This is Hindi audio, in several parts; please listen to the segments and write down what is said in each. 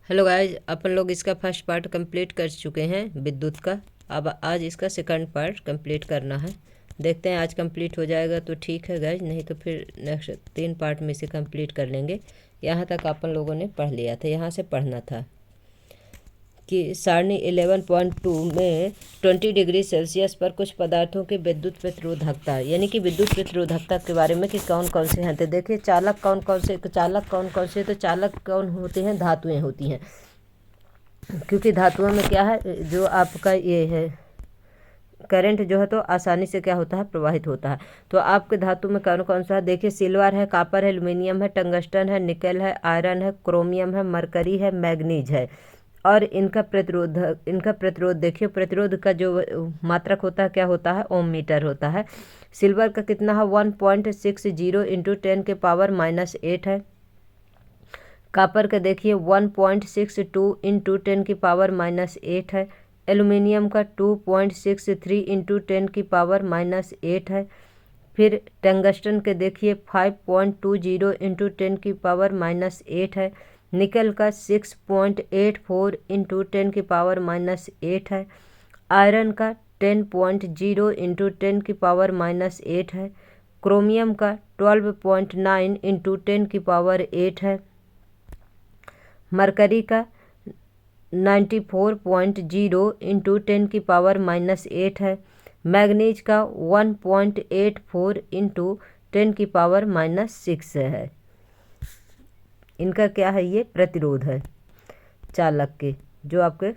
हेलो गाइज, अपन लोग इसका फर्स्ट पार्ट कंप्लीट कर चुके हैं विद्युत का। अब आज इसका सेकंड पार्ट कंप्लीट करना है। देखते हैं आज कंप्लीट हो जाएगा तो ठीक है गाइज, नहीं तो फिर नेक्स्ट 3 पार्ट में इसे कंप्लीट कर लेंगे। यहाँ तक अपन लोगों ने पढ़ लिया था। यहाँ से पढ़ना था कि सारणी 11.2 में 20 डिग्री सेल्सियस पर कुछ पदार्थों की विद्युत प्रतिरोधकता, यानी कि विद्युत प्रतिरोधकता के बारे में कि कौन कौन से हैं। तो देखिए चालक कौन कौन से, तो चालक कौन होते हैं, धातुएं होती हैं। क्योंकि धातुओं में क्या है, जो आपका ये है करंट जो है तो आसानी से क्या होता है, प्रवाहित होता है। तो आपके धातु में कौन कौन सा है, देखिए सिल्वर है, कापर है, एल्युमिनियम है, टंगस्टन है, निकल है, आयरन है, क्रोमियम है, मरकरी है, मैग्नीज है। और इनका प्रतिरोध देखिए, प्रतिरोध का जो मात्रक होता है क्या होता है, ओम मीटर होता है। सिल्वर का कितना है, 1.60 इंटू 10 के पावर -8 है। कापर का देखिए 1.62 इंटू 10 की पावर -8 है। एल्युमिनियम का 2.63 इंटू 10 की पावर -8 है। फिर टंगस्टन के देखिए 5.20 इंटू 10 की पावर -8 है। निकल का 6.84 इंटू 10 की पावर -8 है। आयरन का 10.0 इंटू 10 की पावर -8 है। क्रोमियम का 12.9 इंटू 10 की पावर 8 है। मरकरी का 94.0 इंटू 10 की पावर -8 है। मैग्नीज का 1.84 इंटू 10 की पावर -6 है। इनका क्या है, ये प्रतिरोध है चालक के, जो आपके।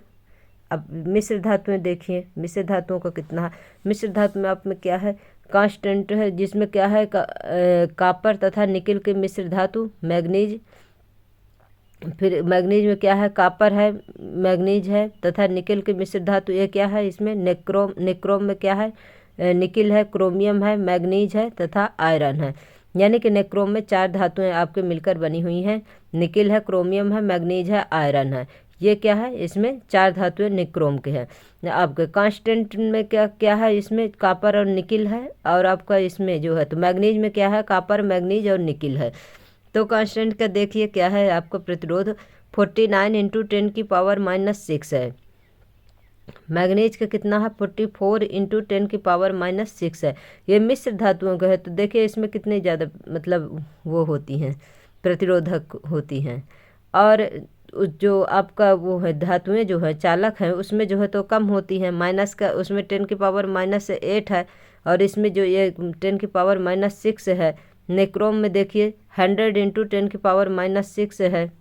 अब मिश्र धातुएं देखिए, मिश्र धातुओं का कितना है। मिश्र धातु में आप में क्या है, कांस्टेंट है, जिसमें क्या है कापर तथा निकिल के मिश्र धातु मैग्नीज। फिर मैग्नीज में क्या है, कापर है, मैग्नीज है तथा निकिल के मिश्र धातु ये क्या है, इसमें निक्रोम में क्या है, निकिल है, क्रोमियम है, मैग्नीज है तथा आयरन है। यानी कि निक्रोम में 4 धातुएं आपके मिलकर बनी हुई हैं। निकिल है, क्रोमियम है, मैग्नीज है, आयरन है। ये क्या है, इसमें 4 धातुएं निक्रोम के हैं। आपके कांस्टेंट में क्या क्या है, इसमें कापर और निकिल है। और आपका इसमें जो है तो मैग्नीज में क्या है, कापर, मैग्नीज और निकिल है। तो कांस्टेंट का देखिए क्या है, आपका प्रतिरोध 49 इंटू 10 की पावर -6 है। मैग्नीज का कितना है, 44 इंटू 10 की पावर -6 है। ये मिश्र धातुओं का है। तो देखिए इसमें कितनी ज़्यादा मतलब वो होती हैं, प्रतिरोधक होती हैं। और जो आपका वो है धातुएं जो है चालक हैं, उसमें जो है तो कम होती हैं। माइनस का उसमें 10 की पावर -8 है। और इसमें जो ये 10 की पावर -6 है। निक्रोम में देखिए 100 इंटू 10 की पावर -6 है।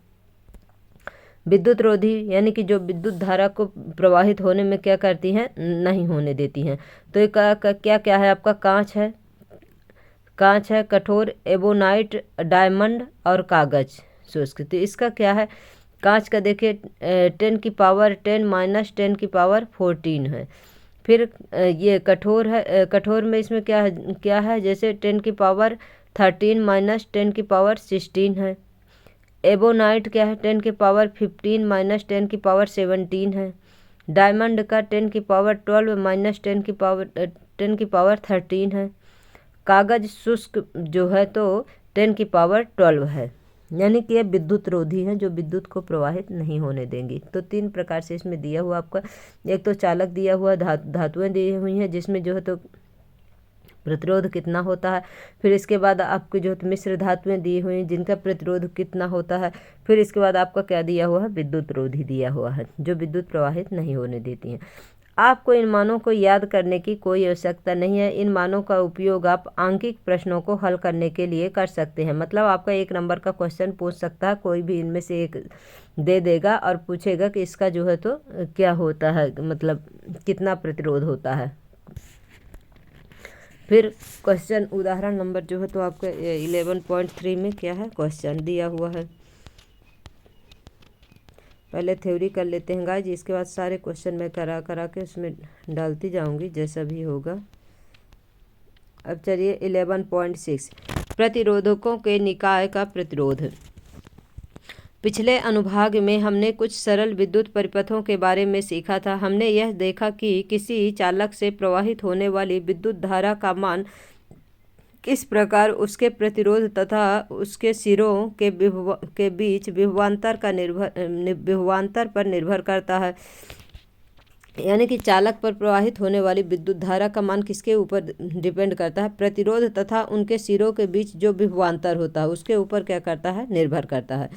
विद्युत रोधी, यानी कि जो विद्युत धारा को प्रवाहित होने में क्या करती हैं, नहीं होने देती हैं। तो ये क्या क्या है, आपका कांच है, कठोर एबोनाइट, डायमंड और कागज शुष्क। तो इसका क्या है, कांच का देखिए 10 की पावर 10 -10 की पावर 14 है। फिर ये कठोर है, कठोर में इसमें क्या है, जैसे 10 की पावर 13 -10 की पावर 16 है। एबोनाइट क्या है, 10 की पावर 15 -10 की पावर 17 है। डायमंड का 10 की पावर 12 -10 की पावर 13 है। कागज शुष्क जो है तो 10 की पावर 12 है। यानी कि ये विद्युत रोधी हैं, जो विद्युत को प्रवाहित नहीं होने देंगी। तो 3 प्रकार से इसमें दिया हुआ आपका, एक तो चालक दिया हुआ, धातुएं दी हुई हैं जिसमें जो है तो प्रतिरोध कितना होता है। फिर इसके बाद आपके जो मिश्र धातुएं दी हुई हैं जिनका प्रतिरोध कितना होता है। फिर इसके बाद आपका क्या दिया हुआ है, विद्युत रोधी दिया हुआ है, जो विद्युत प्रवाहित नहीं होने देती हैं। आपको इन मानों को याद करने की कोई आवश्यकता नहीं है। इन मानों का उपयोग आप आंकिक प्रश्नों को हल करने के लिए कर सकते हैं। मतलब आपका 1 नंबर का क्वेश्चन पूछ सकता है, कोई भी इनमें से एक दे देगा और पूछेगा कि इसका जो है तो क्या होता है, मतलब कितना प्रतिरोध होता है। फिर क्वेश्चन उदाहरण नंबर जो है तो आपका 11.3 में क्या है, क्वेश्चन दिया हुआ है। पहले थ्योरी कर लेते हैं गाइस, इसके बाद सारे क्वेश्चन मैं करा के उसमें डालती जाऊंगी जैसा भी होगा। अब चलिए 11.6 प्रतिरोधकों के निकाय का प्रतिरोध। पिछले अनुभाग में हमने कुछ सरल विद्युत परिपथों के बारे में सीखा था। हमने यह देखा कि किसी चालक से प्रवाहित होने वाली विद्युत धारा का मान किस प्रकार उसके प्रतिरोध तथा उसके सिरों के बीच विभवांतर पर निर्भर करता है। यानी कि चालक पर प्रवाहित होने वाली विद्युत धारा का मान किसके ऊपर डिपेंड करता है? प्रतिरोध तथा उनके सिरों के बीच जो विभवांतर होता है उसके ऊपर क्या करता है? निर्भर करता है।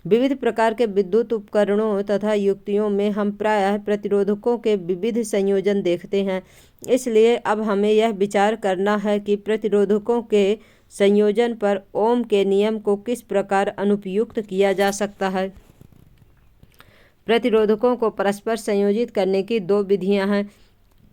विविध प्रकार के विद्युत उपकरणों तथा युक्तियों में हम प्रायः प्रतिरोधकों के विविध संयोजन देखते हैं। इसलिए अब हमें यह विचार करना है कि प्रतिरोधकों के संयोजन पर ओम के नियम को किस प्रकार अनुप्रयुक्त किया जा सकता है। प्रतिरोधकों को परस्पर संयोजित करने की दो विधियां हैं।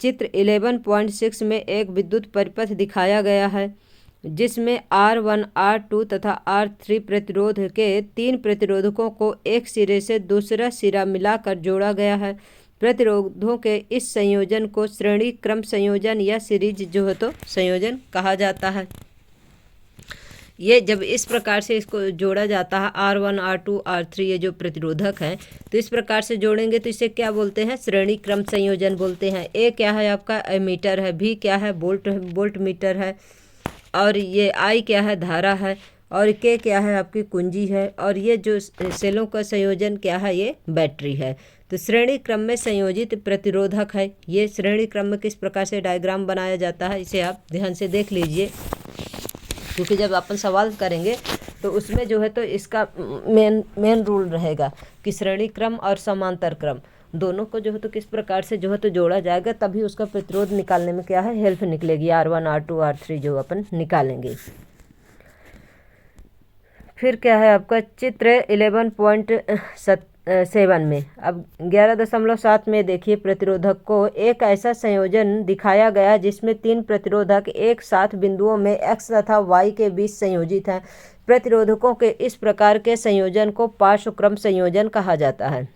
चित्र 11.6 में एक विद्युत परिपथ दिखाया गया है जिसमें R1, R2 तथा R3 प्रतिरोध के 3 प्रतिरोधकों को एक सिरे से दूसरा सिरा मिलाकर जोड़ा गया है। प्रतिरोधों के इस संयोजन को श्रेणी क्रम संयोजन या सीरीज जो है तो संयोजन कहा जाता है। ये जब इस प्रकार से इसको जोड़ा जाता है R1, R2, R3 ये जो प्रतिरोधक हैं तो इस प्रकार से जोड़ेंगे तो इसे क्या बोलते हैं? श्रेणी क्रम संयोजन बोलते हैं। ए क्या है आपका? एमीटर है। भी क्या है? वोल्ट मीटर है। और ये आई क्या है? धारा है। और के क्या है? आपकी कुंजी है। और ये जो सेलों का संयोजन क्या है? ये बैटरी है। तो श्रेणी क्रम में संयोजित प्रतिरोधक है। ये श्रेणी क्रम में किस प्रकार से डायग्राम बनाया जाता है इसे आप ध्यान से देख लीजिए, क्योंकि जब अपन सवाल करेंगे तो उसमें जो है तो इसका मेन रूल रहेगा कि श्रेणी क्रम और समांतर क्रम दोनों को जो है तो किस प्रकार से जो है तो जोड़ा जाएगा, तभी उसका प्रतिरोध निकालने में क्या है? हेल्प निकलेगी। R1, R2, R3 जो अपन निकालेंगे। फिर क्या है आपका चित्र 11.7 में अब 11.7 में देखिए प्रतिरोधक को एक ऐसा संयोजन दिखाया गया जिसमें 3 प्रतिरोधक एक साथ बिंदुओं में x तथा y के बीच संयोजित हैं। प्रतिरोधकों के इस प्रकार के संयोजन को पार्श्व क्रम संयोजन कहा जाता है।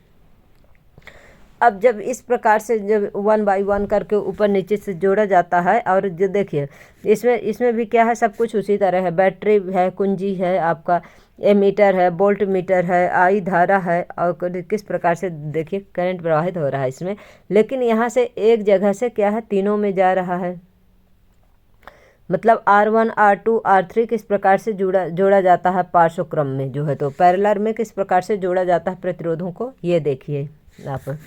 अब जब इस प्रकार से जब 1 बाई 1 करके ऊपर नीचे से जोड़ा जाता है और जो देखिए इसमें भी क्या है? सब कुछ उसी तरह है। बैटरी है, कुंजी है, आपका एमीटर है, वोल्ट मीटर है, आई धारा है और किस प्रकार से देखिए करंट प्रवाहित हो रहा है इसमें। लेकिन यहाँ से एक जगह से क्या है? तीनों में जा रहा है। मतलब R1, R2, R3 किस प्रकार से जोड़ा जाता है पार्श्व क्रम में जो है तो पैरेलल में किस प्रकार से जोड़ा जाता है प्रतिरोधों को, ये देखिए आप।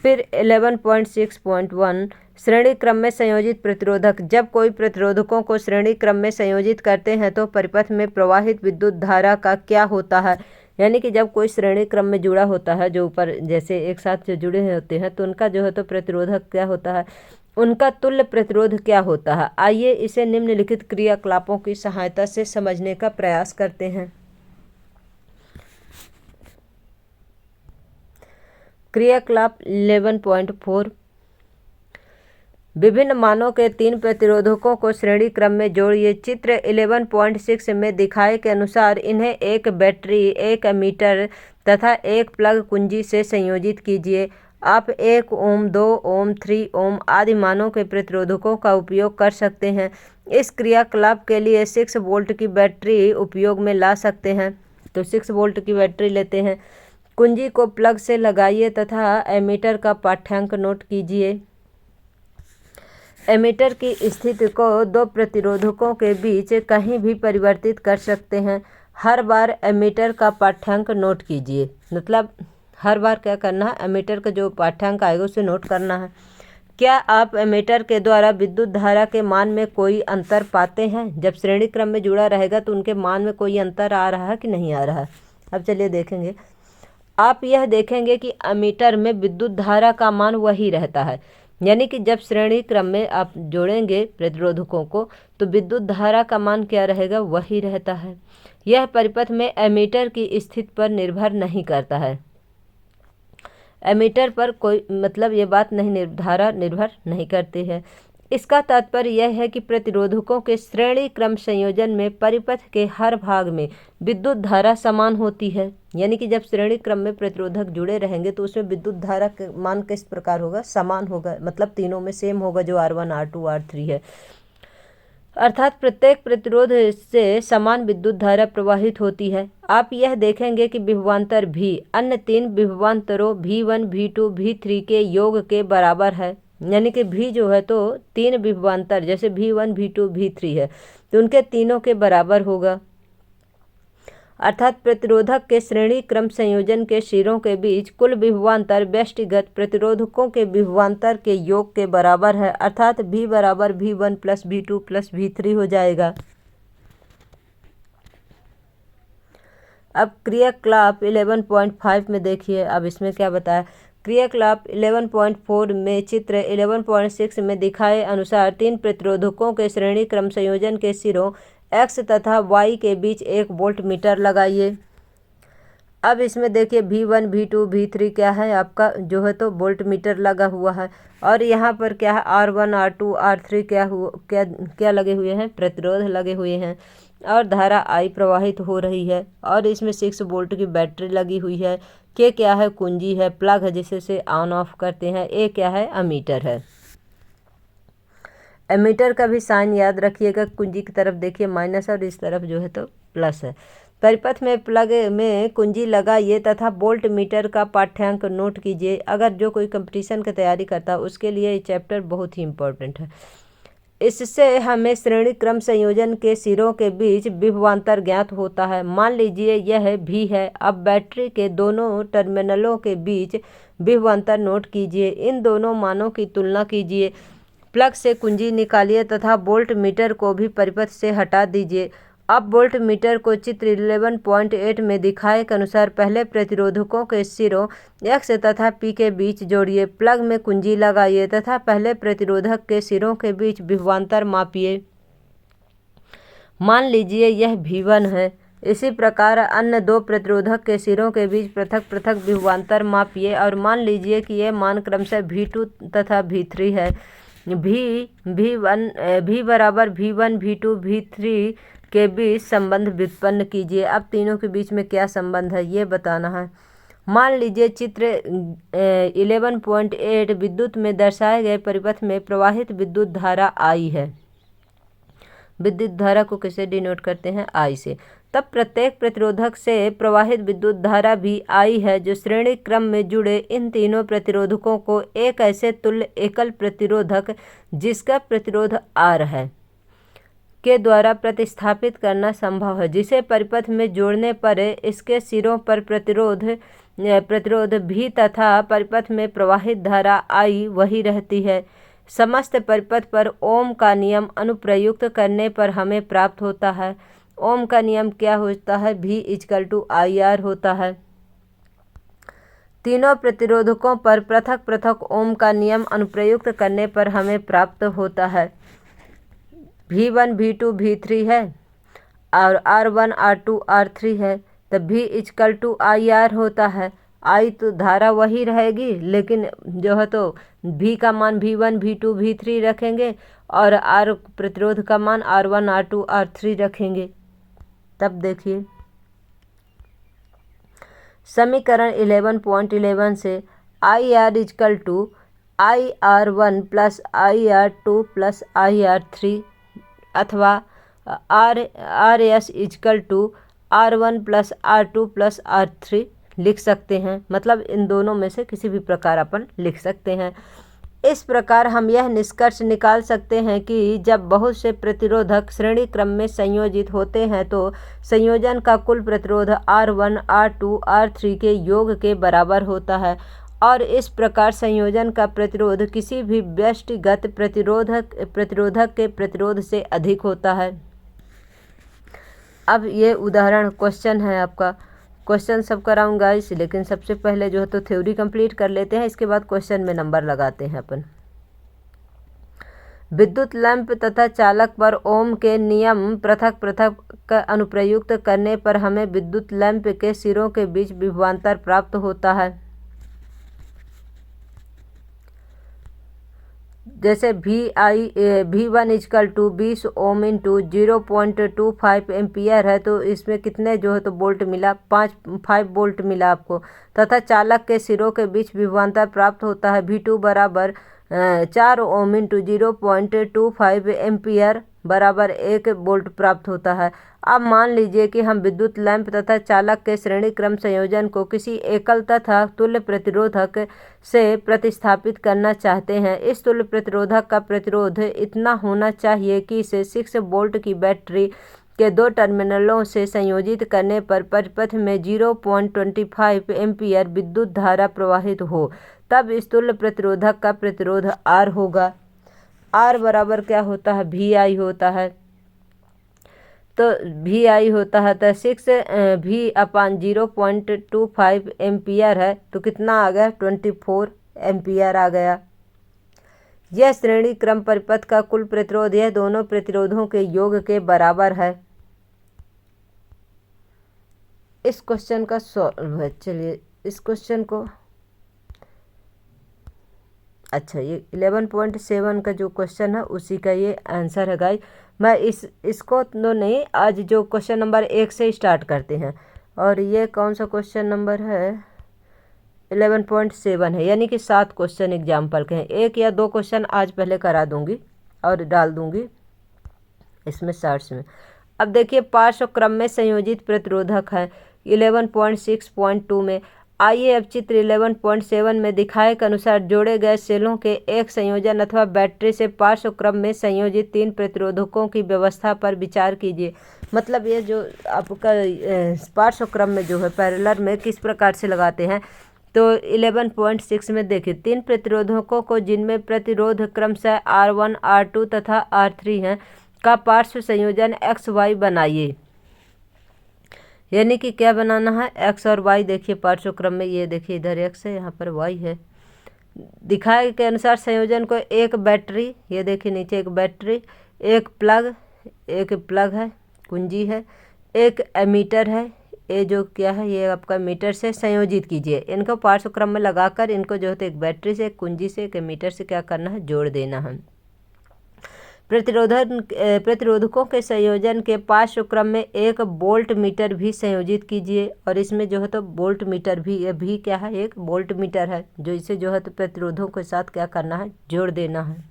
फिर 11.6.1 श्रेणी क्रम में संयोजित प्रतिरोधक। जब कोई प्रतिरोधकों को श्रेणी क्रम में संयोजित करते हैं तो परिपथ में प्रवाहित विद्युत धारा का क्या होता है? यानी कि जब कोई श्रेणी क्रम में जुड़ा होता है, जो ऊपर जैसे एक साथ जो जुड़े होते हैं तो उनका जो है तो प्रतिरोधक क्या होता है? उनका तुल्य प्रतिरोध क्या होता है? आइए इसे निम्नलिखित क्रियाकलापों की सहायता से समझने का प्रयास करते हैं। क्रियाकलाप 11.4 विभिन्न मानों के 3 प्रतिरोधकों को श्रेणी क्रम में जोड़िए। चित्र 11.6 में दिखाए के अनुसार इन्हें एक बैटरी, एक एमीटर तथा एक प्लग कुंजी से संयोजित कीजिए। आप 1 ओम, 2 ओम, 3 ओम आदि मानों के प्रतिरोधकों का उपयोग कर सकते हैं। इस क्रियाकलाप के लिए 6 वोल्ट की बैटरी उपयोग में ला सकते हैं। तो 6 वोल्ट की बैटरी लेते हैं। कुंजी को प्लग से लगाइए तथा एमीटर का पाठ्यांक नोट कीजिए। एमीटर की स्थिति को 2 प्रतिरोधकों के बीच कहीं भी परिवर्तित कर सकते हैं। हर बार एमीटर का पाठ्यांक नोट कीजिए। मतलब हर बार क्या करना है? एमीटर का जो पाठ्यांक आएगा उसे नोट करना है। क्या आप एमीटर के द्वारा विद्युत धारा के मान में कोई अंतर पाते हैं? जब श्रेणी क्रम में जुड़ा रहेगा तो उनके मान में कोई अंतर आ रहा है कि नहीं आ रहा है? अब चलिए देखेंगे। आप यह देखेंगे कि एमीटर में विद्युत धारा का मान वही रहता है। यानी कि जब श्रेणी क्रम में आप जोड़ेंगे प्रतिरोधकों को तो विद्युत धारा का मान क्या रहेगा? वही रहता है। यह परिपथ में एमीटर की स्थिति पर निर्भर नहीं करता है। एमीटर पर कोई मतलब ये बात नहीं, धारा निर्भर नहीं करती है। इसका तात्पर्य यह है कि प्रतिरोधकों के श्रेणी क्रम संयोजन में परिपथ के हर भाग में विद्युत धारा समान होती है। यानी कि जब श्रेणी क्रम में प्रतिरोधक जुड़े रहेंगे तो उसमें विद्युत धारा का मान किस प्रकार होगा? समान होगा। मतलब तीनों में सेम होगा, जो R1, R2, R3 है। अर्थात प्रत्येक प्रतिरोध से समान विद्युत धारा प्रवाहित होती है। आप यह देखेंगे कि विभवांतर भी अन्य 3 विभवांतरों V1, V2, V3 के योग के बराबर है। यानी कि भी जो है तो 3 विभवांतर जैसे V1 V2 V3 है तो उनके तीनों के बराबर होगा, अर्थात प्रतिरोधक के श्रेणी क्रम संयोजन के सिरों के बीच कुल विभवांतर व्यष्टिगत प्रतिरोधकों के विभवांतर के योग के बराबर है, अर्थात V बराबर V1 plus V2 plus V3 हो जाएगा। अब क्रियाकलाप 11.5 में देखिए, अब इसमें क्या बताया। क्रियाकलाप 11.4 में चित्र 11.6 में दिखाए अनुसार 3 प्रतिरोधकों के श्रेणी क्रम संयोजन के सिरों X तथा Y के बीच एक वोल्ट मीटर लगाइए। अब इसमें देखिए V1 V2 V3 क्या है आपका जो है तो वोल्ट मीटर लगा हुआ है, और यहाँ पर क्या है R1 R2 R3 क्या लगे हुए हैं, प्रतिरोध लगे हुए हैं, और धारा I प्रवाहित हो रही है, और इसमें 6 वोल्ट की बैटरी लगी हुई है। के क्या है, कुंजी है, प्लग है जिसे से ऑन ऑफ करते हैं। ए क्या है, अमीटर है। एमीटर का भी साइन याद रखिएगा, कुंजी की तरफ देखिए माइनस और इस तरफ जो है तो प्लस है। परिपथ में प्लग में कुंजी लगाइए तथा वोल्ट मीटर का पाठ्यांक नोट कीजिए। अगर जो कोई कंपटीशन की तैयारी करता है उसके लिए ये चैप्टर बहुत ही इम्पोर्टेंट है। इससे हमें श्रेणी क्रम संयोजन के सिरों के बीच विभवांतर ज्ञात होता है। मान लीजिए यह भी है। अब बैटरी के दोनों टर्मिनलों के बीच विभवांतर नोट कीजिए। इन दोनों मानों की तुलना कीजिए। प्लग से कुंजी निकालिए तथा वोल्ट मीटर को भी परिपथ से हटा दीजिए। अब वोल्ट मीटर को चित्र 11.8 में दिखाए के अनुसार पहले प्रतिरोधकों के सिरों X तथा P के बीच जोड़िए। प्लग में कुंजी लगाइए तथा पहले प्रतिरोधक के सिरों के बीच विभवांतर मापिए। मान लीजिए यह V1 है। इसी प्रकार अन्य दो प्रतिरोधक के सिरों के बीच पृथक पृथक विभवांतर मापिए और मान लीजिए कि यह मान क्रमशः V2 तथा V3 है। V बराबर V1 V2 V3 के बीच संबंध व्युत्पन्न कीजिए। अब तीनों के बीच में क्या संबंध है ये बताना है। मान लीजिए चित्र 11.8 विद्युत में दर्शाए गए परिपथ में प्रवाहित विद्युत धारा I है। विद्युत धारा को किसे डिनोट करते हैं, I से। तब प्रत्येक प्रतिरोधक से प्रवाहित विद्युत धारा भी I है, जो श्रेणी क्रम में जुड़े इन तीनों प्रतिरोधकों को एक ऐसे तुल्य एकल प्रतिरोधक जिसका प्रतिरोध R है के द्वारा प्रतिस्थापित करना संभव है, जिसे परिपथ में जोड़ने पर इसके सिरों पर प्रतिरोध भी तथा परिपथ में प्रवाहित धारा I वही रहती है। समस्त परिपथ पर ओम का नियम अनुप्रयुक्त करने पर हमें प्राप्त होता है। ओम का नियम क्या होता है, V IR होता है। तीनों प्रतिरोधकों पर पृथक पृथक ओम का नियम अनुप्रयुक्त करने पर हमें प्राप्त होता है। V1 V2 V3 है और R1 R2 R3 है, तब V IR होता है। I तो धारा वही रहेगी, लेकिन जो है तो V का मान V1 V2 V3 रखेंगे और R प्रतिरोध का मान R1 R2 R3 रखेंगे। तब देखिए समीकरण 11.11 से IR IR1 plus IR2 plus IR3 अथवा RS R1 plus R2 plus R3 लिख सकते हैं। मतलब इन दोनों में से किसी भी प्रकार अपन लिख सकते हैं। इस प्रकार हम यह निष्कर्ष निकाल सकते हैं कि जब बहुत से प्रतिरोधक श्रेणी क्रम में संयोजित होते हैं तो संयोजन का कुल प्रतिरोध R1 R2 R3 के योग के बराबर होता है, और इस प्रकार संयोजन का प्रतिरोध किसी भी व्यष्टिगत प्रतिरोधक के प्रतिरोध से अधिक होता है। अब ये उदाहरण क्वेश्चन है आपका, क्वेश्चन सब कराऊंगा इस, लेकिन सबसे पहले जो है तो थ्योरी कंप्लीट कर लेते हैं, इसके बाद क्वेश्चन में नंबर लगाते हैं अपन। विद्युत लैंप तथा चालक पर ओम के नियम पृथक पृथक अनुप्रयुक्त करने पर हमें विद्युत लैंप के सिरों के बीच विभवांतर प्राप्त होता है। जैसे V1 20 ओम इंटू 0.25 एम्पियर है, तो इसमें कितने जो है तो वोल्ट मिला, 5 वोल्ट मिला आपको। तथा चालक के सिरों के बीच विभवांतर प्राप्त होता है V2 बराबर 4 ओम इंटू 0.25 एम्पियर बराबर 1 वोल्ट प्राप्त होता है। अब मान लीजिए कि हम विद्युत लैंप तथा चालक के श्रेणी क्रम संयोजन को किसी एकल तथा तुल्य प्रतिरोधक से प्रतिस्थापित करना चाहते हैं। इस तुल्य प्रतिरोधक का प्रतिरोध इतना होना चाहिए कि इसे 6 वोल्ट की बैटरी के 2 टर्मिनलों से संयोजित करने पर परिपथ में 0.25 एम्पीयर विद्युत धारा प्रवाहित हो। तब इस तुल्य प्रतिरोधक का प्रतिरोध R होगा। R बराबर क्या होता है, VI होता है। तो VI होता है तो 6V/0.25 एम्पियर है, तो कितना आ गया, 24 एम्पियर आ गया। यह श्रेणी क्रम परिपथ का कुल प्रतिरोध यह दोनों प्रतिरोधों के योग के बराबर है। इस क्वेश्चन का सॉल्व है। चलिए इस क्वेश्चन को, अच्छा ये 11.7 का जो क्वेश्चन है उसी का ये आंसर है गाइस। मैं इसको तो नहीं, आज जो क्वेश्चन नंबर 1 से स्टार्ट करते हैं। और ये कौन सा क्वेश्चन नंबर है, 11.7 है, यानी कि 7 क्वेश्चन एग्जाम्पल के हैं। 1 या 2 क्वेश्चन आज पहले करा दूंगी और डाल दूंगी इसमें शॉर्ट्स में। अब देखिए पार्श्व क्रम में संयोजित प्रतिरोधक है 11.6.2 में। आइए अब चित्र 11.7 में दिखाए के अनुसार जोड़े गए सेलों के एक संयोजन अथवा बैटरी से पार्श्व क्रम में संयोजित 3 प्रतिरोधकों की व्यवस्था पर विचार कीजिए। मतलब ये जो आपका पार्श्व क्रम में जो है पैरेलल में किस प्रकार से लगाते हैं, तो 11.6 में देखिए 3 प्रतिरोधकों को जिनमें प्रतिरोध क्रमशः R1, R2 तथा R3 हैं का पार्श्व संयोजन XY बनाइए। यानी कि क्या बनाना है, X और Y। देखिए पार्श्व क्रम में ये देखिए इधर X है, यहाँ पर Y है। दिखाए के अनुसार संयोजन को एक बैटरी, ये देखिए नीचे एक बैटरी, एक प्लग है, कुंजी है, एक एमीटर है, ये जो क्या है ये आपका मीटर से संयोजित कीजिए। इनको पार्श्व क्रम में लगाकर इनको जो है एक बैटरी से, एक कुंजी से, एक एमीटर से क्या करना है, जोड़ देना है। प्रतिरोधकों के संयोजन के पार्श्व क्रम में एक वोल्ट मीटर भी संयोजित कीजिए। और इसमें जो है तो वोल्ट मीटर भी क्या है, एक वोल्ट मीटर है, जो इसे जो है तो प्रतिरोधों के साथ क्या करना है, जोड़ देना है।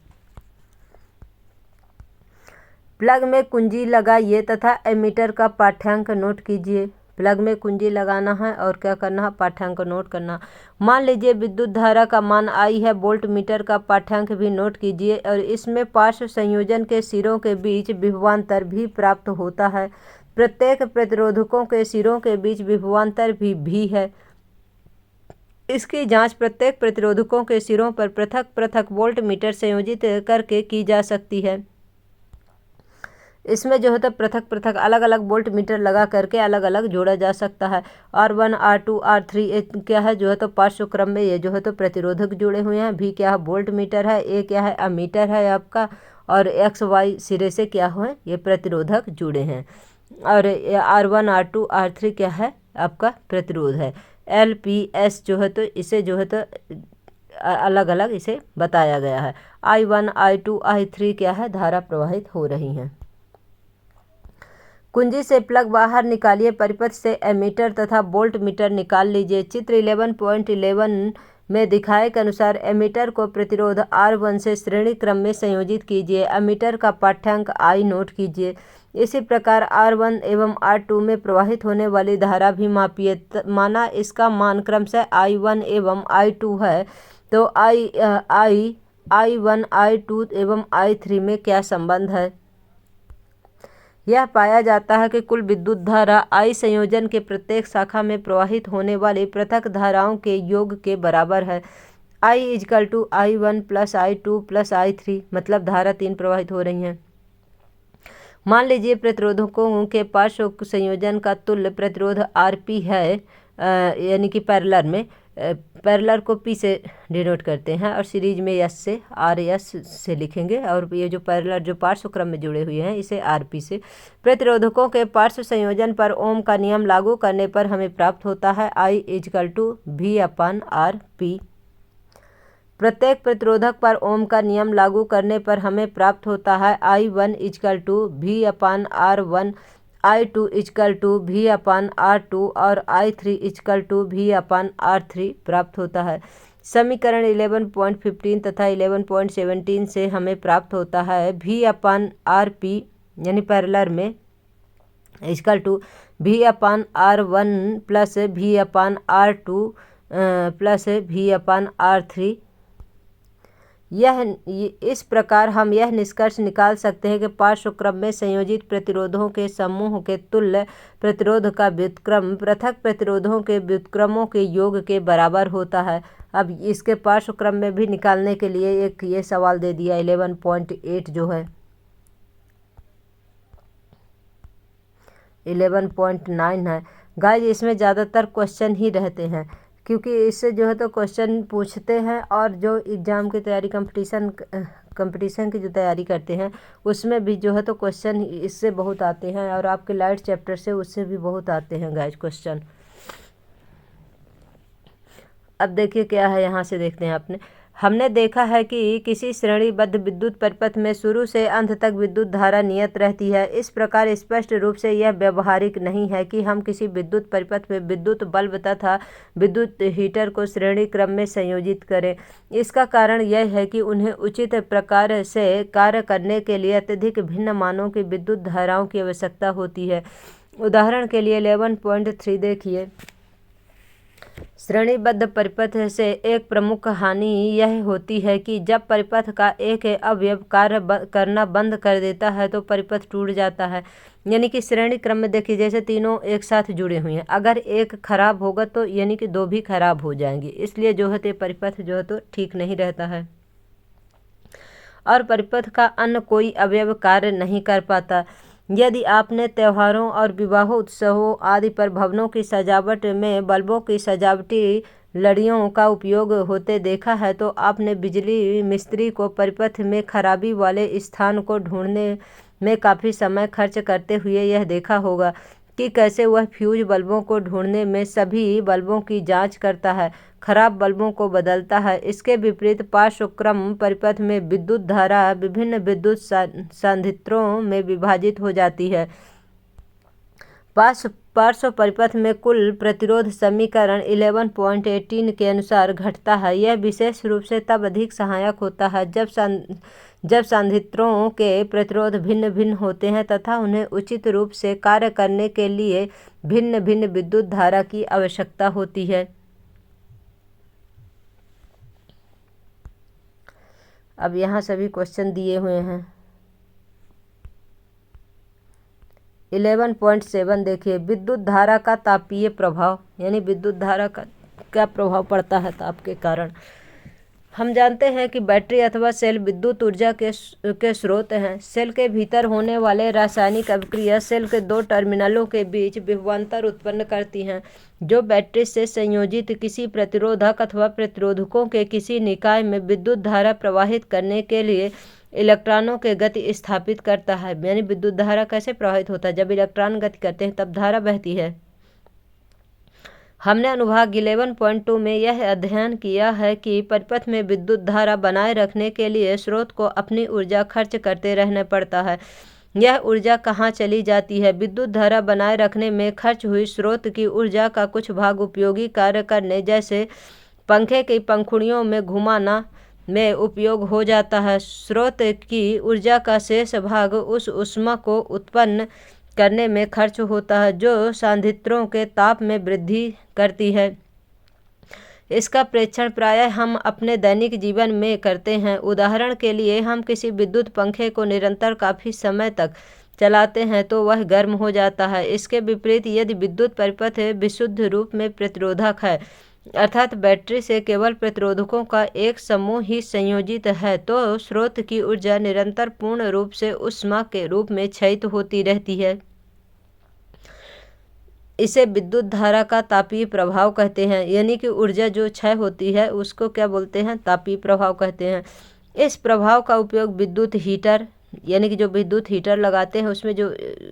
प्लग में कुंजी लगाइए तथा एमीटर का पाठ्यांक नोट कीजिए। प्लग में कुंजी लगाना है और क्या करना है, पाठ्यांक नोट करना। मान लीजिए विद्युत धारा का मान I है, वोल्ट मीटर का पाठ्यांक भी नोट कीजिए। और इसमें पार्श्व संयोजन के सिरों के बीच विभवांतर भी प्राप्त होता है। प्रत्येक प्रतिरोधकों के सिरों के बीच विभवांतर भी है। इसकी जांच प्रत्येक प्रतिरोधकों के सिरों पर पृथक पृथक वोल्ट मीटर संयोजित करके की जा सकती है। इसमें जो है तो पृथक पृथक अलग अलग वोल्ट मीटर लगा करके अलग अलग जोड़ा जा सकता है। R1, R2, R3 क्या है, जो है तो पार्श्व क्रम में ये जो है तो प्रतिरोधक जुड़े हुए हैं। भी क्या है, वोल्ट मीटर है। ए क्या है, अमीटर है आपका। और XY सिरे से क्या हुए, ये प्रतिरोधक जुड़े हैं। और R1, R2, R3 क्या है, आपका प्रतिरोध है। LPS जो है तो इसे जो है तो अलग अलग इसे बताया गया है। I1, I2, I3 क्या है, धारा प्रवाहित हो रही हैं। कुंजी से प्लग बाहर निकालिए। परिपथ से एमीटर तथा वोल्ट मीटर निकाल लीजिए। चित्र 11.11 में दिखाए के अनुसार एमीटर को प्रतिरोध R1 से श्रेणी क्रम में संयोजित कीजिए। एमीटर का पाठ्यांक I नोट कीजिए। इसी प्रकार R1 एवं R2 में प्रवाहित होने वाली धारा भी मापिए। माना इसका मान क्रमशः I1 एवं I2 है, तो I1, I2 एवं I3 में क्या संबंध है। यह पाया जाता है कि कुल विद्युत धारा I संयोजन के प्रत्येक शाखा में प्रवाहित होने वाली पृथक धाराओं के योग के बराबर है। I = I1 + I2 + I3, मतलब धारा 3 प्रवाहित हो रही हैं। मान लीजिए प्रतिरोधकों के पार्श्व संयोजन का तुल्य प्रतिरोध RP है, यानी कि पैरेलल में पैरेलल को P से डिनोट करते हैं और सीरीज में S से RS से लिखेंगे। और ये जो पैरेलल जो पार्श्व क्रम में जुड़े हुए हैं इसे RP से। प्रतिरोधकों के पार्श्व संयोजन पर ओम का नियम लागू करने पर हमें प्राप्त होता है I = V/RP। प्रत्येक प्रतिरोधक पर ओम का नियम लागू करने पर हमें प्राप्त होता है I1 = V/R1, I2 = V/R2 और I3 = V/R3 प्राप्त होता है। समीकरण 11.15 तथा 11.17 से हमें प्राप्त होता है V/RP यानी पैरेलल में, equal to V/R1 plus V/R2 plus V/R3। इस प्रकार हम यह निष्कर्ष निकाल सकते हैं कि पार्श्वक्रम में संयोजित प्रतिरोधों के समूह के तुल्य प्रतिरोध का व्युत्क्रम पृथक प्रतिरोधों के व्युत्क्रमों के योग के बराबर होता है। अब इसके पार्श्वक्रम में भी निकालने के लिए एक ये सवाल दे दिया 11.8 जो है 11.9 है। गाइस इसमें ज़्यादातर क्वेश्चन ही रहते हैं, क्योंकि इससे जो है तो क्वेश्चन पूछते हैं, और जो एग्ज़ाम की तैयारी कंपटीशन की जो तैयारी करते हैं उसमें भी जो है तो क्वेश्चन इससे बहुत आते हैं, और आपके लाइट चैप्टर से उससे भी बहुत आते हैं गाइस क्वेश्चन। अब देखिए क्या है, यहाँ से देखते हैं हमने देखा है कि किसी श्रेणीबद्ध विद्युत परिपथ में शुरू से अंत तक विद्युत धारा नियत रहती है। इस प्रकार स्पष्ट रूप से यह व्यवहारिक नहीं है कि हम किसी विद्युत परिपथ में विद्युत बल्ब तथा विद्युत हीटर को श्रेणी क्रम में संयोजित करें। इसका कारण यह है कि उन्हें उचित प्रकार से कार्य करने के लिए अत्यधिक भिन्न मानों की विद्युत धाराओं की आवश्यकता होती है। उदाहरण के लिए 11.3 देखिए। श्रेणीबद्ध परिपथ से एक प्रमुख हानि यह होती है कि जब परिपथ का एक अवयव कार्य करना बंद कर देता है तो परिपथ टूट जाता है। यानी कि श्रेणी क्रम में देखिए जैसे तीनों एक साथ जुड़े हुए हैं, अगर एक खराब होगा तो यानी कि दो भी खराब हो जाएंगे, इसलिए जो है तो परिपथ जो है तो ठीक नहीं रहता है और परिपथ का अन्य कोई अवयव कार्य नहीं कर पाता। यदि आपने त्योहारों और विवाह उत्सवों आदि पर भवनों की सजावट में बल्बों की सजावटी लड़ियों का उपयोग होते देखा है तो आपने बिजली मिस्त्री को परिपथ में खराबी वाले स्थान को ढूंढने में काफ़ी समय खर्च करते हुए यह देखा होगा कि कैसे वह फ्यूज बल्बों को ढूंढने में सभी बल्बों की जांच करता है, खराब बल्बों को बदलता है। इसके विपरीत पार्श्वक्रम परिपथ में विद्युत धारा विभिन्न विद्युत सांधित्रों में विभाजित हो जाती है। पार्श्व परिपथ में कुल प्रतिरोध समीकरण 11.18 के अनुसार घटता है। यह विशेष रूप से तब अधिक सहायक होता है जब सांधित्रों के प्रतिरोध भिन्न भिन्न होते हैं तथा उन्हें उचित रूप से कार्य करने के लिए भिन्न भिन्न विद्युत धारा की आवश्यकता होती है। अब यहाँ सभी क्वेश्चन दिए हुए हैं। 11.7 देखिए, विद्युत धारा का तापीय प्रभाव, यानी विद्युत धारा का क्या प्रभाव पड़ता है ताप के कारण। हम जानते हैं कि बैटरी अथवा सेल विद्युत ऊर्जा के स्रोत हैं। सेल के भीतर होने वाले रासायनिक अभिक्रिया सेल के दो टर्मिनलों के बीच विभवांतर उत्पन्न करती हैं, जो बैटरी से संयोजित किसी प्रतिरोधक अथवा प्रतिरोधकों के किसी निकाय में विद्युत धारा प्रवाहित करने के लिए इलेक्ट्रॉनों के गति स्थापित करता है। यानी विद्युत धारा कैसे प्रवाहित होता है, जब इलेक्ट्रॉन गति करते हैं तब धारा बहती है। हमने अनुभाग 11.2 में यह अध्ययन किया है कि परिपथ में विद्युत धारा बनाए रखने के लिए स्रोत को अपनी ऊर्जा खर्च करते रहना पड़ता है। यह ऊर्जा कहाँ चली जाती है? विद्युत धारा बनाए रखने में खर्च हुई स्रोत की ऊर्जा का कुछ भाग उपयोगी कार्य करने जैसे पंखे की पंखुड़ियों में घुमाना में उपयोग हो जाता है। स्रोत की ऊर्जा का शेष भाग उस ऊष्मा को उत्पन्न करने में खर्च होता है जो सांधित्रों के ताप में वृद्धि करती है। इसका प्रेक्षण प्रायः हम अपने दैनिक जीवन में करते हैं। उदाहरण के लिए हम किसी विद्युत पंखे को निरंतर काफ़ी समय तक चलाते हैं तो वह गर्म हो जाता है। इसके विपरीत यदि विद्युत परिपथ विशुद्ध रूप में प्रतिरोधक है, अर्थात बैटरी से केवल प्रतिरोधकों का एक समूह ही संयोजित है, तो स्रोत की ऊर्जा निरंतर पूर्ण रूप से ऊष्मा के रूप में क्षयित होती रहती है। इसे विद्युत धारा का तापीय प्रभाव कहते हैं। यानी कि ऊर्जा जो क्षय होती है उसको क्या बोलते हैं? तापीय प्रभाव कहते हैं। इस प्रभाव का उपयोग विद्युत हीटर, यानी कि जो विद्युत हीटर लगाते हैं उसमें जो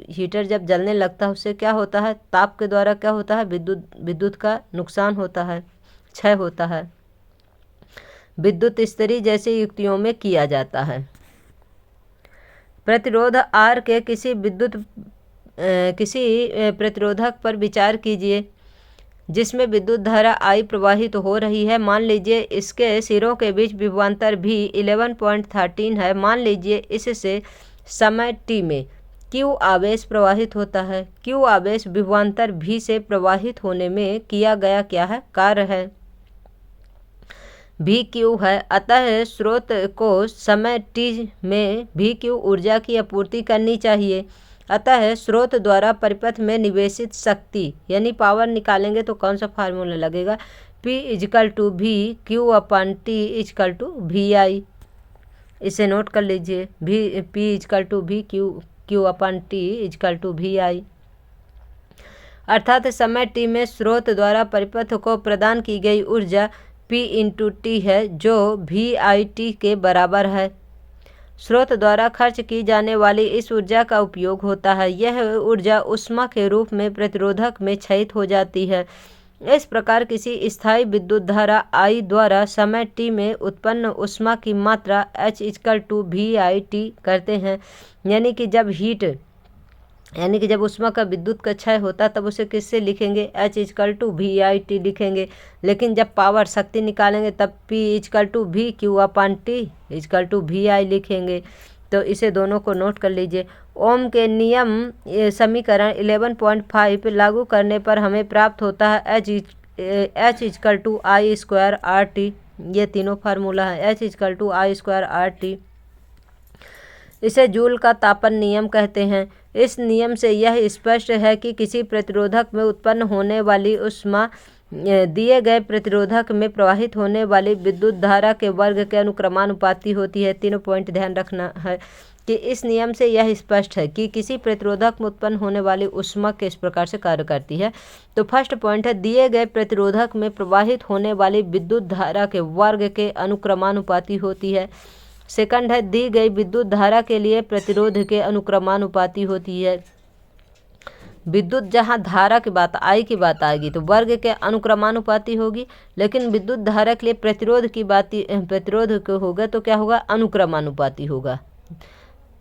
हीटर जब जलने लगता है उससे क्या होता है? ताप के द्वारा क्या होता है? विद्युत का नुकसान होता है, क्षय होता है। विद्युत इस्त्री जैसी युक्तियों में किया जाता है। प्रतिरोध R के किसी प्रतिरोधक पर विचार कीजिए जिसमें विद्युत धारा I प्रवाहित हो रही है। मान लीजिए इसके सिरों के बीच विभवांतर भी 11.13 है। मान लीजिए इससे समय t में क्यू आवेश प्रवाहित होता है। क्यू आवेश विभवांतर V से प्रवाहित होने में किया गया क्या है, कार्य है। भी क्यू है, अतः स्रोत को समय t में भी क्यू ऊर्जा की आपूर्ति करनी चाहिए। अतः स्रोत द्वारा परिपथ में निवेशित शक्ति यानी पावर निकालेंगे तो कौन सा फार्मूला लगेगा, P=V/T=VI। इसे नोट कर लीजिए, P=V/Q/T=VI। अर्थात समय t में स्रोत द्वारा परिपथ को प्रदान की गई ऊर्जा P/T है जो VIT के बराबर है। स्रोत द्वारा खर्च की जाने वाली इस ऊर्जा का उपयोग होता है। यह ऊर्जा ऊष्मा के रूप में प्रतिरोधक में क्षयित हो जाती है। इस प्रकार किसी स्थायी विद्युत धारा I द्वारा समय t में उत्पन्न ऊष्मा की मात्रा H=VIT करते हैं। यानी कि जब ऊष्मा का विद्युत का क्षय होता तब उसे किससे लिखेंगे, H=VIT लिखेंगे। लेकिन जब पावर शक्ति निकालेंगे तब P=VQ/T=VI लिखेंगे। तो इसे दोनों को नोट कर लीजिए। ओम के नियम समीकरण 11.5 लागू करने पर हमें प्राप्त होता है H=I²RT। ये तीनों फार्मूला है, H=I²RT। इसे जूल का तापन नियम कहते हैं। इस नियम से यह स्पष्ट है कि किसी प्रतिरोधक में उत्पन्न होने वाली ऊष्मा दिए गए प्रतिरोधक में प्रवाहित होने वाली विद्युत धारा के वर्ग के अनुक्रमानुपाती होती है। तीनों पॉइंट ध्यान रखना है कि इस नियम से यह स्पष्ट है कि किसी प्रतिरोधक में उत्पन्न होने वाली ऊष्मा किस प्रकार से कार्य करती है। तो फर्स्ट पॉइंट है, दिए गए प्रतिरोधक में प्रवाहित होने वाली विद्युत धारा के वर्ग के अनुक्रमानुपाती होती है। सेकंड है, दी गई विद्युत धारा के लिए प्रतिरोध के अनुक्रमानुपाती होती है। विद्युत जहां धारा की बात I की बात आएगी तो वर्ग के अनुक्रमानुपाती होगी, लेकिन विद्युत धारा के लिए प्रतिरोध को होगा तो क्या होगा, अनुक्रमानुपाती होगा।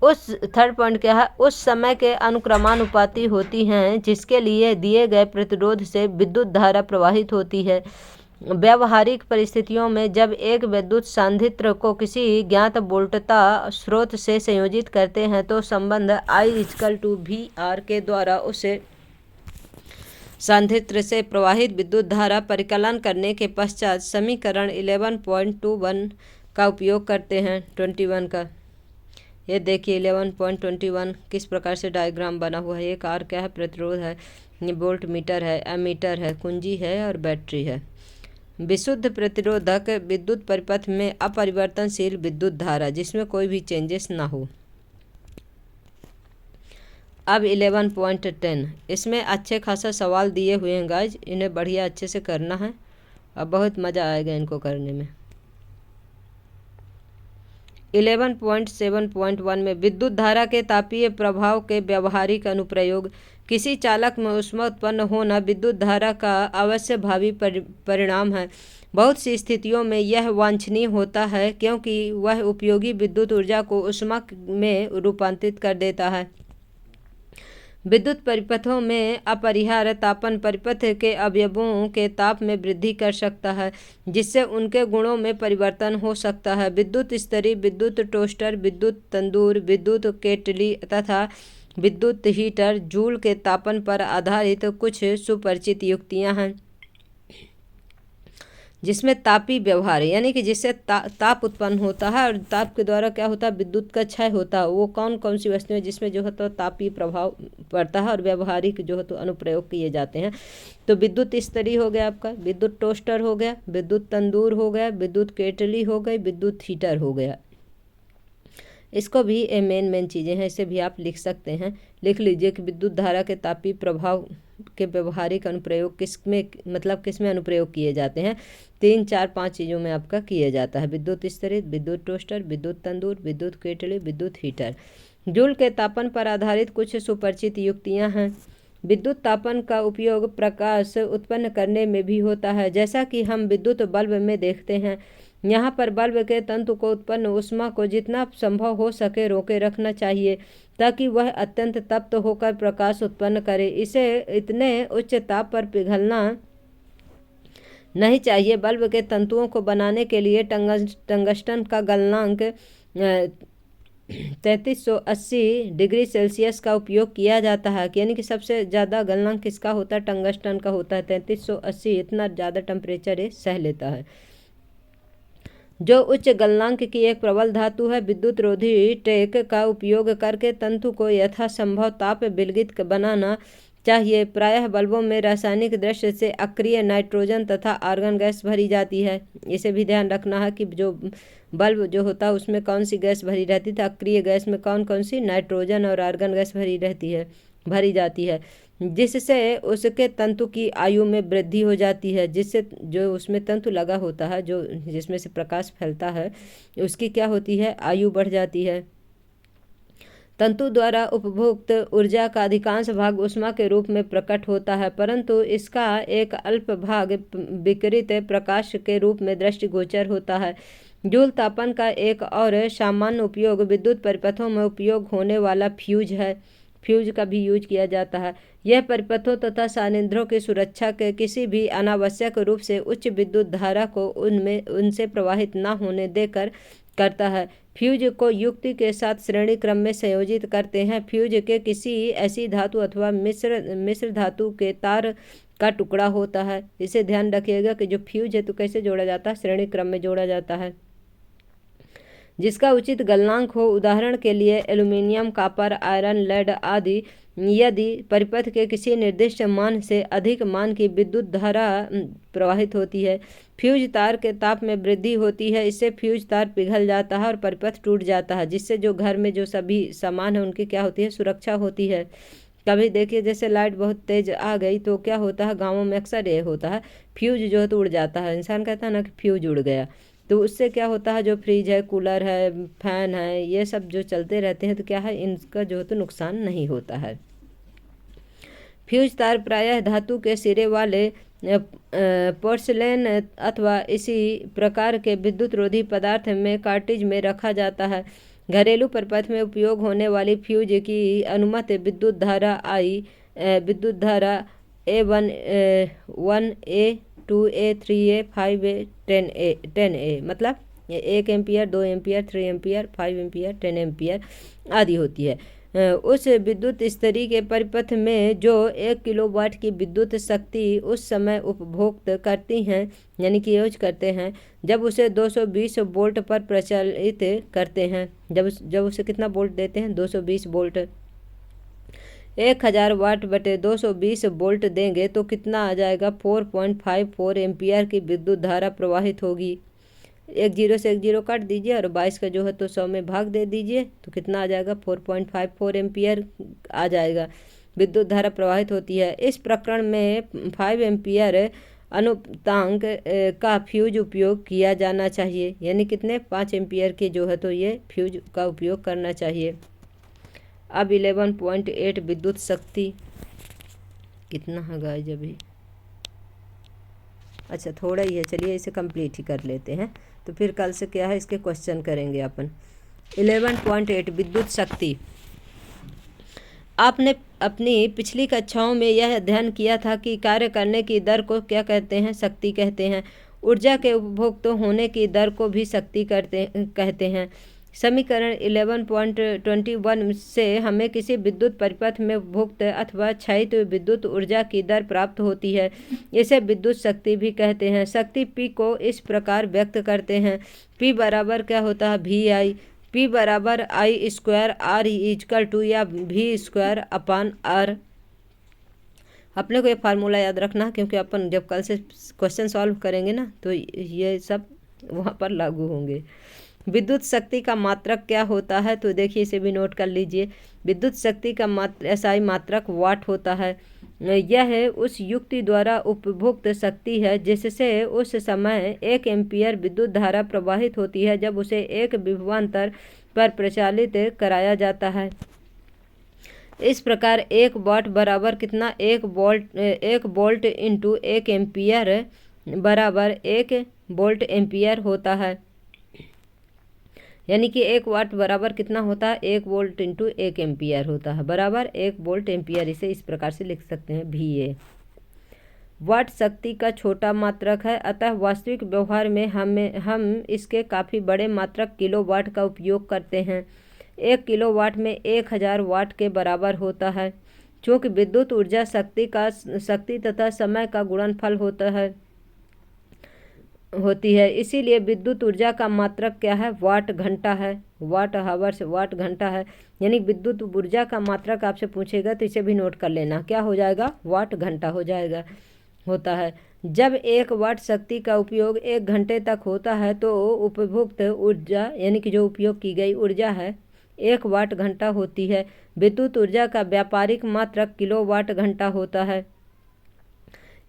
उस थर्ड पॉइंट क्या है, उस समय के अनुक्रमानुपाती होती हैं जिसके लिए दिए गए प्रतिरोध से विद्युत धारा प्रवाहित होती है। व्यावहारिक परिस्थितियों में जब एक विद्युत सांधित्र को किसी ज्ञात वोल्टता स्रोत से संयोजित करते हैं तो संबंध I=VR के द्वारा उसे सांधित्र से प्रवाहित विद्युत धारा परिकलन करने के पश्चात समीकरण 11.21 का उपयोग करते हैं। 21 का ये देखिए 11.21 किस प्रकार से डायग्राम बना हुआ है। एक R क्या है, प्रतिरोध है, ये वोल्ट मीटर है, एमीटर है, कुंजी है और बैटरी है। विशुद्ध प्रतिरोधक विद्युत परिपथ में अपरिवर्तनशील विद्युत धारा जिसमें कोई भी चेंजेस ना हो। अब 11.10 इसमें अच्छे खासा सवाल दिए हुए हैं गाइज, इन्हें बढ़िया अच्छे से करना है और बहुत मज़ा आएगा इनको करने में। 11.7.1 में विद्युत धारा के तापीय प्रभाव के व्यावहारिक अनुप्रयोग। किसी चालक में ऊष्मा उत्पन्न होना विद्युत धारा का अवश्य भावी परिणाम है। बहुत सी स्थितियों में यह वांछनीय होता है क्योंकि वह उपयोगी विद्युत ऊर्जा को ऊष्मा में रूपांतरित कर देता है। विद्युत परिपथों में अपरिहार्य तापन परिपथ के अवयवों के ताप में वृद्धि कर सकता है जिससे उनके गुणों में परिवर्तन हो सकता है। विद्युत इस्त्री, विद्युत टोस्टर, विद्युत तंदूर, विद्युत केटली तथा विद्युत हीटर जूल के तापन पर आधारित कुछ सुपरिचित युक्तियां हैं जिसमें तापी व्यवहार यानी कि जिससे ताप उत्पन्न होता है और ताप के द्वारा क्या होता है, विद्युत का क्षय होता है। वो कौन कौन सी वस्तुएं जिसमें जो है तो तापी प्रभाव पड़ता है और व्यवहारिक जो है तो अनुप्रयोग किए जाते हैं। तो विद्युत इस्त्री हो गया आपका, विद्युत टोस्टर हो गया, विद्युत तंदूर हो गया, विद्युत केटली हो गई, विद्युत हीटर हो गया। इसको भी मेन चीज़ें हैं, इसे भी आप लिख सकते हैं। लिख लीजिए कि विद्युत धारा के तापीय प्रभाव के व्यवहारिक अनुप्रयोग किसमें अनुप्रयोग किए जाते हैं। 3, 4, 5 चीज़ों में आपका किया जाता है। विद्युत इस्त्री, विद्युत टोस्टर, विद्युत तंदूर, विद्युत केटली, विद्युत हीटर। जूल के तापन पर आधारित कुछ सुपरिचित युक्तियाँ हैं। विद्युत तापन का उपयोग प्रकाश उत्पन्न करने में भी होता है, जैसा कि हम विद्युत बल्ब में देखते हैं। यहाँ पर बल्ब के तंतु को उत्पन्न ऊष्मा को जितना संभव हो सके रोके रखना चाहिए ताकि वह अत्यंत तप्त होकर प्रकाश उत्पन्न करे। इसे इतने उच्च ताप पर पिघलना नहीं चाहिए। बल्ब के तंतुओं को बनाने के लिए टंगस्टन का गलनांक 3380 डिग्री सेल्सियस का उपयोग किया जाता है, यानी कि सबसे ज़्यादा गलनांक किसका होता है? टंगस्टन का होता है। 3380 इतना ज़्यादा टेम्परेचर ये सह लेता है। जो उच्च गलनांक की एक प्रबल धातु है, विद्युत रोधी टेक का उपयोग करके तंतु को यथासंभव ताप विलगित बनाना चाहिए। प्रायः बल्बों में रासायनिक दृष्टि से अक्रिय नाइट्रोजन तथा आर्गन गैस भरी जाती है। इसे भी ध्यान रखना है कि जो बल्ब जो होता है उसमें कौन सी गैस भरी रहती है। अक्रिय गैस में कौन कौन सी? नाइट्रोजन और आर्गन गैस भरी जाती है, जिससे उसके तंतु की आयु में वृद्धि हो जाती है, जिससे जो उसमें तंतु लगा होता है, जो जिसमें से प्रकाश फैलता है, उसकी क्या होती है? आयु बढ़ जाती है। तंतु द्वारा उपभोक्त ऊर्जा का अधिकांश भाग ऊष्मा के रूप में प्रकट होता है, परंतु इसका एक अल्प भाग विकिरित प्रकाश के रूप में दृष्टिगोचर होता है। जूल तापन का एक और सामान्य उपयोग विद्युत परिपथों में उपयोग होने वाला फ्यूज है। फ्यूज का भी यूज किया जाता है। यह परिपथों तथा संयंत्रों की सुरक्षा के किसी भी अनावश्यक रूप से उच्च विद्युत धारा को उनसे प्रवाहित न होने देकर करता है। फ्यूज को युक्ति के साथ श्रेणी क्रम में संयोजित करते हैं। फ्यूज के किसी ऐसी धातु अथवा मिश्र धातु के तार का टुकड़ा होता है। इसे ध्यान रखिएगा कि जो फ्यूज है तो कैसे जोड़ा जाता है? श्रेणी क्रम में जोड़ा जाता है, जिसका उचित गलनांक हो। उदाहरण के लिए एल्यूमीनियम, कॉपर, आयरन, लेड आदि। यदि परिपथ के किसी निर्दिष्ट मान से अधिक मान की विद्युत धारा प्रवाहित होती है, फ्यूज तार के ताप में वृद्धि होती है। इससे फ्यूज तार पिघल जाता है और परिपथ टूट जाता है, जिससे जो घर में जो सभी सामान है उनकी क्या होती है? सुरक्षा होती है। कभी देखिए जैसे लाइट बहुत तेज आ गई तो क्या होता है? गाँवों में अक्सर ये होता है, फ्यूज जो है तो उड़ जाता है। इंसान कहता है ना कि फ्यूज उड़ गया, तो उससे क्या होता है? जो फ्रिज है, कूलर है, फैन है, ये सब जो चलते रहते हैं तो क्या है? इनका जो है तो नुकसान नहीं होता है। फ्यूज तार प्रायः धातु के सिरे वाले पोर्सिलेन अथवा इसी प्रकार के विद्युत रोधी पदार्थ में कार्टिज में रखा जाता है। घरेलू परिपथ में उपयोग होने वाली फ्यूज की अनुमत विद्युत धारा A1, 1A, 2A, 3A, 5A, 10A मतलब 1 ampere, 2 ampere, 3 ampere, 5 ampere, 10 ampere आदि होती है। उस विद्युत स्तरी के परिपथ में जो 1 किलोवाट की विद्युत शक्ति उस समय उपभोग करती हैं, यानी कि यूज करते हैं, जब उसे 220 वोल्ट पर प्रचालित करते हैं। जब उसे कितना वोल्ट देते हैं? 220 वोल्ट। 1000 वाट बटे 220 वोल्ट देंगे तो कितना आ जाएगा? 4.54 एम्पियर की विद्युत धारा प्रवाहित होगी। एक जीरो से एक जीरो काट दीजिए और 22 का जो है तो 100 में भाग दे दीजिए तो कितना आ जाएगा? 4.54 एम्पियर आ जाएगा विद्युत धारा प्रवाहित होती है। इस प्रकरण में 5 एम्पियर अनुपातांक का फ्यूज उपयोग किया जाना चाहिए, यानी कितने? 5 एम्पियर के जो है तो ये फ्यूज का उपयोग करना चाहिए। अब 11.8 विद्युत शक्ति कितना है गाइस अभी? अच्छा थोड़ा ही है, चलिए इसे कंप्लीट ही कर लेते हैं, तो फिर कल से क्या है इसके क्वेश्चन करेंगे अपन। 11.8 विद्युत शक्ति। आपने अपनी पिछली कक्षाओं में यह अध्ययन किया था कि कार्य करने की दर को क्या कहते हैं? शक्ति कहते हैं। ऊर्जा के उपभोग होने की दर को भी शक्ति कहते हैं। समीकरण 11.21 से हमें किसी विद्युत परिपथ में उपभोक्त अथवा क्षयित विद्युत ऊर्जा की दर प्राप्त होती है। इसे विद्युत शक्ति भी कहते हैं। शक्ति P को इस प्रकार व्यक्त करते हैं। P बराबर क्या होता है? VI। P बराबर I square R equal to या V² अपान R। अपने को ये फार्मूला याद रखना, क्योंकि अपन जब कल से क्वेश्चन सॉल्व करेंगे ना तो ये सब वहाँ पर लागू होंगे। विद्युत शक्ति का मात्रक क्या होता है? तो देखिए इसे भी नोट कर लीजिए। विद्युत शक्ति का SI मात्रक वाट होता है। यह उस युक्ति द्वारा उपभोक्त शक्ति है जिससे उस समय 1 एम्पियर विद्युत धारा प्रवाहित होती है जब उसे एक विभवांतर पर प्रचालित कराया जाता है। इस प्रकार 1 वाट बराबर कितना? 1 वोल्ट इंटू 1 एम्पियर बराबर 1 वोल्ट एम्पियर होता है, यानी कि 1 वाट बराबर कितना होता है? 1 वोल्ट इंटू 1 एम्पियर होता है, बराबर 1 वोल्ट एम्पियर। इसे इस प्रकार से लिख सकते हैं VA। वाट शक्ति का छोटा मात्रक है, अतः वास्तविक व्यवहार में हम इसके काफ़ी बड़े मात्रक किलोवाट का उपयोग करते हैं। 1 किलोवाट में 1000 वाट के बराबर होता है। चूँकि विद्युत ऊर्जा शक्ति तथा समय का गुणनफल होती है, इसीलिए विद्युत ऊर्जा का मात्रक क्या है? वाट घंटा है। वाट हावर्स वाट घंटा है, यानी विद्युत ऊर्जा का मात्रक आपसे पूछेगा तो इसे भी नोट कर लेना, क्या हो जाएगा? वाट घंटा होता है। जब 1 वाट शक्ति का उपयोग 1 घंटे तक होता है तो उपभोक्त ऊर्जा यानी कि जो उपयोग की गई ऊर्जा है 1 वाट घंटा होती है। विद्युत ऊर्जा का व्यापारिक मात्रक किलोवाट घंटा होता है,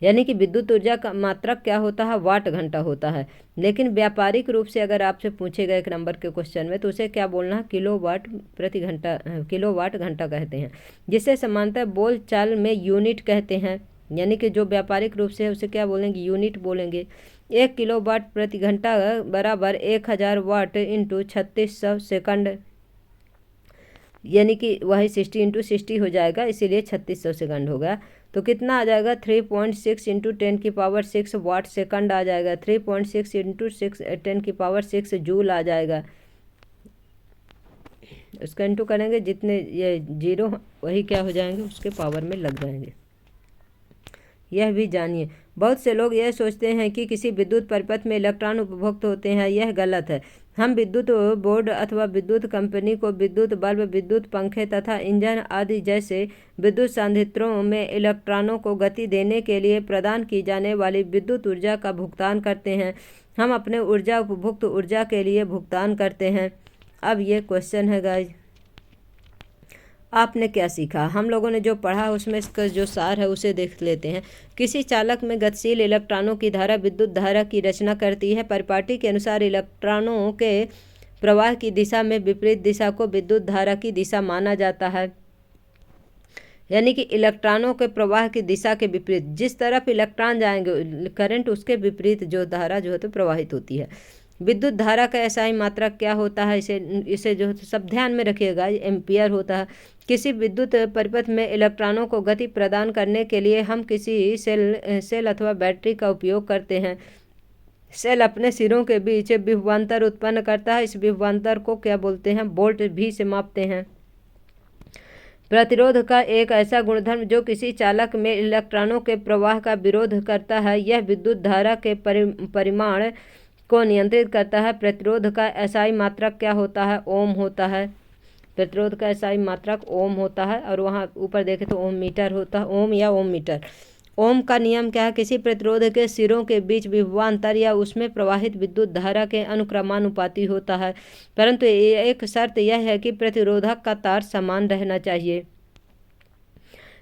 यानी कि विद्युत ऊर्जा का मात्रक क्या होता है? वाट घंटा होता है। लेकिन व्यापारिक रूप से अगर आपसे पूछेगा 1 नंबर के क्वेश्चन में तो उसे क्या बोलना है? किलोवाट प्रति घंटा, किलोवाट घंटा कहते हैं, जिसे समानतः बोलचाल में यूनिट कहते हैं। यानी कि जो व्यापारिक रूप से है उसे क्या बोलेंगे? यूनिट बोलेंगे। 1 किलोवाट प्रति घंटा बराबर 1000 वाट इंटू 3600 सेकंड, यानी कि वही 60 इंटू 60 हो जाएगा, इसीलिए 3600 सेकंड होगा। तो कितना आ जाएगा? 3.6 इंटू 10⁶ वाट सेकंड आ जाएगा। 3.6 इंटू 10⁶ जूल आ जाएगा। उसका इंटू करेंगे, जितने ये जीरो वही क्या हो जाएंगे? उसके पावर में लग जाएंगे। यह भी जानिए, बहुत से लोग यह सोचते हैं कि किसी विद्युत परिपथ में इलेक्ट्रॉन उपभोक्त होते हैं। यह गलत है। हम विद्युत बोर्ड अथवा विद्युत कंपनी को विद्युत बल्ब, विद्युत पंखे तथा इंजन आदि जैसे विद्युत संयंत्रों में इलेक्ट्रॉनों को गति देने के लिए प्रदान की जाने वाली विद्युत ऊर्जा का भुगतान करते हैं। हम अपने ऊर्जा उपभोक्त ऊर्जा के लिए भुगतान करते हैं। अब ये क्वेश्चन है गाइज, आपने क्या सीखा? हम लोगों ने जो पढ़ा उसमें इसका जो सार है उसे देख लेते हैं। किसी चालक में गतिशील इलेक्ट्रॉनों की धारा विद्युत धारा की रचना करती है। परिपाटी के अनुसार इलेक्ट्रॉनों के प्रवाह की दिशा में विपरीत दिशा को विद्युत धारा की दिशा माना जाता है। यानी कि इलेक्ट्रॉनों के प्रवाह की दिशा के विपरीत, जिस तरफ इलेक्ट्रॉन जाएंगे करंट उसके विपरीत जो धारा जो है तो प्रवाहित होती है। विद्युत धारा का एसआई मात्रक क्या होता है? इसे जो सब ध्यान में रखिएगा, एम्पियर होता है। किसी विद्युत परिपथ में इलेक्ट्रॉनों को गति प्रदान करने के लिए हम किसी सेल अथवा बैटरी का उपयोग करते हैं। सेल अपने सिरों के बीच विभवांतर उत्पन्न करता है। इस विभवांतर को क्या बोलते हैं? वोल्ट भी से मापते हैं। प्रतिरोध का एक ऐसा गुणधर्म जो किसी चालक में इलेक्ट्रॉनों के प्रवाह का विरोध करता है, यह विद्युत धारा के परिमाण को नियंत्रित करता है। प्रतिरोध का एसआई मात्रक क्या होता है? ओम होता है। प्रतिरोध का एसआई मात्रक ओम होता है। और वहाँ ऊपर देखें तो ओम मीटर होता है, ओम या ओम मीटर। ओम का नियम क्या है? किसी प्रतिरोध के सिरों के बीच विभवांतर या उसमें प्रवाहित विद्युत धारा के अनुक्रमानुपाती होता है, परंतु एक शर्त यह है कि प्रतिरोधक का तार समान रहना चाहिए।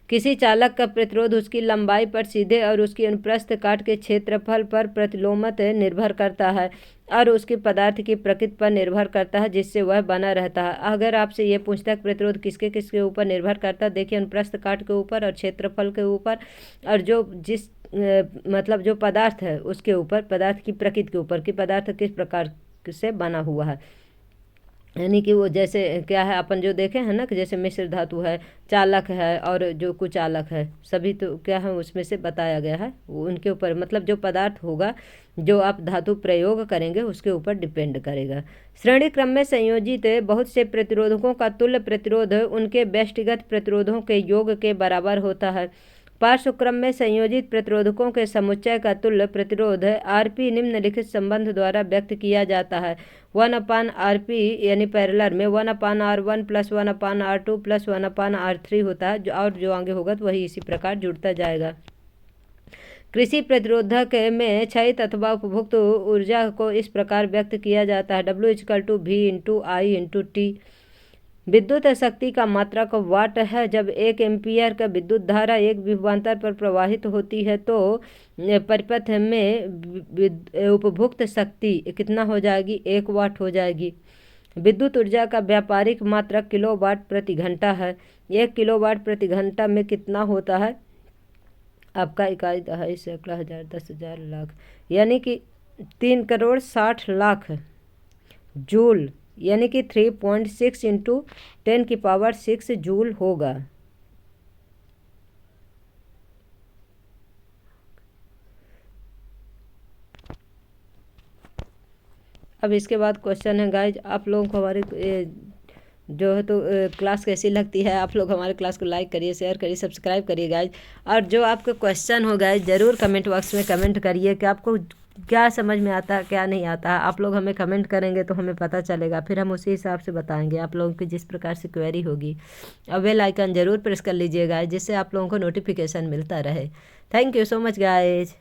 किसी चालक का प्रतिरोध उसकी लंबाई पर सीधे और उसकी अनुप्रस्थ काट के क्षेत्रफल पर प्रतिलोमत निर्भर करता है और उसकी पदार्थ की प्रकृति पर निर्भर करता है, जिससे वह बना रहता है। अगर आपसे ये पूछता है प्रतिरोध किसके किसके ऊपर निर्भर करता है, देखिए अनुप्रस्थ काट के ऊपर और क्षेत्रफल के ऊपर, और मतलब जो पदार्थ है उसके ऊपर, पदार्थ की प्रकृति के ऊपर कि पदार्थ किस प्रकार से बना हुआ है। यानी कि वो जैसे क्या है, अपन जो देखे हैं ना कि जैसे मिश्र धातु है, चालक है और जो कुचालक है, सभी तो क्या है उसमें से बताया गया है। उनके ऊपर मतलब जो पदार्थ होगा, जो आप धातु प्रयोग करेंगे उसके ऊपर डिपेंड करेगा। श्रेणी क्रम में संयोजित बहुत से प्रतिरोधकों का तुल्य प्रतिरोध उनके व्यष्टिगत प्रतिरोधों के योग के बराबर होता है। पार्श्व क्रम में संयोजित प्रतिरोधकों के समुच्चय का तुल्य प्रतिरोध आरपी निम्नलिखित संबंध द्वारा व्यक्त किया जाता है। 1/RP यानी पैरेलल में 1/R1 + 1/R2 + 1/R3 होता है, और जो आगे होगा तो वही इसी प्रकार जुड़ता जाएगा। कृषि प्रतिरोधक में क्षयित अथवा उपभोक्त ऊर्जा को इस प्रकार व्यक्त किया जाता है, W = V × I × T। विद्युत शक्ति का मात्रक वाट है। जब 1 एम्पीयर का विद्युत धारा एक विभवांतर पर प्रवाहित होती है तो परिपथ में उपभोक्त शक्ति कितना हो जाएगी? 1 वाट हो जाएगी। विद्युत ऊर्जा का व्यापारिक मात्रक किलोवाट प्रति घंटा है। 1 किलोवाट प्रति घंटा में कितना होता है? आपका इकाई दहाई, सैकड़ा, हजार, 10,000, लाख, यानी कि 3,60,00,000 जूल, यानी कि 3.6 इंटू 10⁶ जूल होगा। अब इसके बाद क्वेश्चन है गाइज, आप लोगों को हमारे जो है तो क्लास कैसी लगती है, आप लोग हमारे क्लास को लाइक करिए, शेयर करिए, सब्सक्राइब करिए गाइज। और जो आपके क्वेश्चन हो गाइज ज़रूर कमेंट बॉक्स में कमेंट करिए कि आपको क्या समझ में आता है क्या नहीं आता है। आप लोग हमें कमेंट करेंगे तो हमें पता चलेगा, फिर हम उसी हिसाब से बताएंगे आप लोगों की जिस प्रकार से क्वेरी होगी। और बेल आइकन ज़रूर प्रेस कर लीजिएगा जिससे आप लोगों को नोटिफिकेशन मिलता रहे। Thank you so much guys.